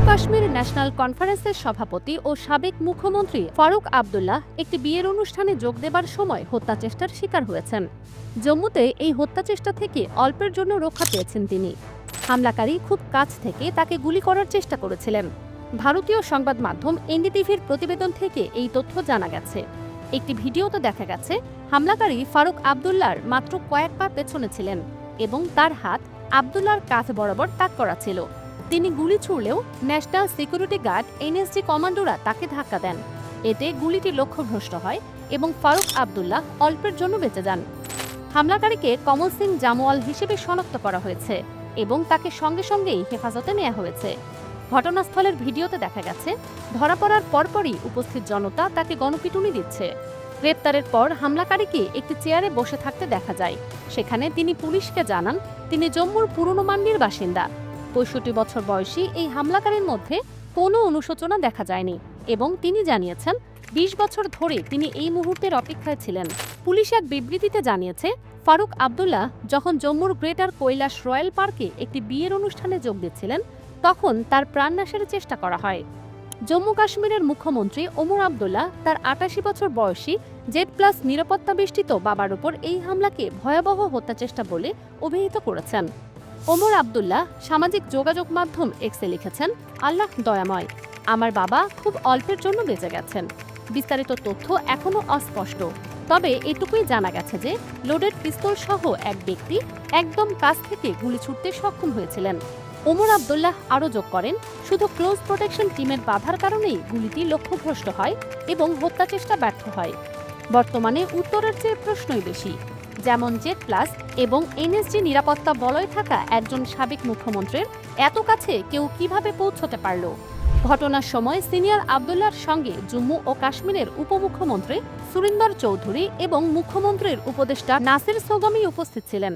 Kashmir national কনফারেন্সের সভাপতি ও সাবেক মুখ্যমন্ত্রী ফারুক আবদুল্লাহ একটি বিয়ের অনুষ্ঠানে যোগ দেবার সময় হত্যাচেষ্টার শিকার হয়েছেন। জম্মুতে এই হত্যাচেষ্টা থেকে অল্পের জন্য রক্ষা পেয়েছেন তিনি। হামলাকারী খুব কাছ থেকে তাকে গুলি করার চেষ্টা করেছিলেন। ভারতীয় সংবাদ মাধ্যম এনডিটিভির প্রতিবেদন থেকে এই তথ্য জানা গেছে। একটি ভিডিওতে দেখা গেছে হামলাকারী ফারুক আবদুল্লাহর মাত্র কয়েক পা পেছনে ছিলেন এবং তার হাত আবদুল্লাহর কাঁধ বরাবর তাক করা ছিল। তিনি গুলি ছুড়লেও ন্যাশনাল সিকিউরিটি গার্ড এনএসজি কমান্ডোরা তাকে ধাক্কা দেন। এতে গুলিটি লক্ষ্যভ্রষ্ট হয় এবং ফারুক আবদুল্লাহ অল্পের জন্য বেঁচে যান। হামলাকারীকে কমল সিং জামওয়াল হিসেবে শনাক্ত করা হয়েছে এবং তাকে সঙ্গে সঙ্গেই হেফাজতে নেওয়া হয়েছে। ঘটনাস্থলের ভিডিওতে দেখা গেছে ধরা পড়ার পরপরই উপস্থিত জনতা তাকে গণপিটুনি দিচ্ছে। গ্রেপ্তারের পর হামলাকারীকে একটি চেয়ারে বসে থাকতে দেখা যায়। সেখানে তিনি পুলিশকে জানান তিনি জম্মুর পুরনো মান্ডির বাসিন্দা। ৬৫ বছর বয়সী এই হামলাকারীর মধ্যে কোনো অনুশোচনা দেখা যায়নি এবং তিনি জানিয়েছেন ২০ বছর ধরে তিনি এই মুহূর্তের অপেক্ষায় ছিলেন। পুলিশ এক বিবৃতিতে জানিয়েছে ফারুক আবদুল্লাহ যখন জম্মুর গ্রেটার কৈলাস রয়্যাল পার্কে একটি বিয়ের অনুষ্ঠানে যোগ দিচ্ছিলেন তখন তার প্রাণনাশের চেষ্টা করা হয়। জম্মু কাশ্মীরের মুখ্যমন্ত্রী ওমর আবদুল্লাহ তার ৮৮ বছর বয়সী Z+ নিরাপত্তা বেষ্টিত বাবার উপর এই হামলাকে ভয়াবহ হত্যাচেষ্টা বলে অভিহিত করেছেন। ওমর আবদুল্লাহ সামাজিক যোগাযোগ মাধ্যম এক্সে লিখেছেন, আল্লাহ দয়াময়, আমার বাবা খুব অল্পের জন্য বেঁচে গেছেন। বিস্তারিত তথ্য এখনও অস্পষ্ট, তবে এটুকুই জানা গেছে যে লোডেড পিস্তল সহ এক ব্যক্তি একদম কাছ থেকে গুলি ছুড়তে সক্ষম হয়েছিলেন। ওমর আবদুল্লাহ আরও যোগ করেন, শুধু ক্লোজ প্রোটেকশন টিমের বাধার কারণেই গুলিটি লক্ষ্যভ্রষ্ট হয় এবং হত্যাচেষ্টা ব্যর্থ হয়। বর্তমানে উত্তরের চেয়ে প্রশ্নই বেশি, যেমন Z+ এবং এনএসজি নিরাপত্তা বলয় থাকা একজন সাবেক মুখ্যমন্ত্রীর এত কাছে কেউ কিভাবে পৌঁছতে পারল। ঘটনার সময় সিনিয়র আবদুল্লাহর সঙ্গে জম্মু ও কাশ্মীরের উপমুখ্যমন্ত্রী সুরিন্দর চৌধুরী এবং মুখ্যমন্ত্রীর উপদেষ্টা নাসির সোগামি উপস্থিত ছিলেন।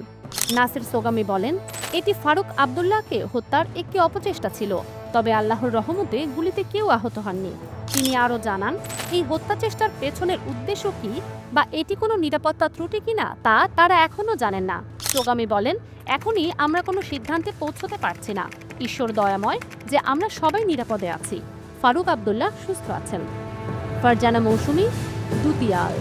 নাসির সোগামি বলেন, এটি ফারুক আবদুল্লাহকে হত্যার একটি অপচেষ্টা ছিল, তবে আল্লাহর রহমতে গুলিতে কেউ আহত হননি। তিনি আরও জানান, এই হত্যাচেষ্টার পেছনের উদ্দেশ্য কি বা এটি কোনো নিরাপত্তা ত্রুটি কিনা তা তারা এখনও জানেন না। সোগামি বলেন, এখনই আমরা কোনো সিদ্ধান্তে পৌঁছতে পারছি না। ঈশ্বর দয়াময় যে আমরা সবাই নিরাপদে আছি। ফারুক আবদুল্লাহ সুস্থ আছেন। ফারজানা মৌসুমী, দুতিয়াল।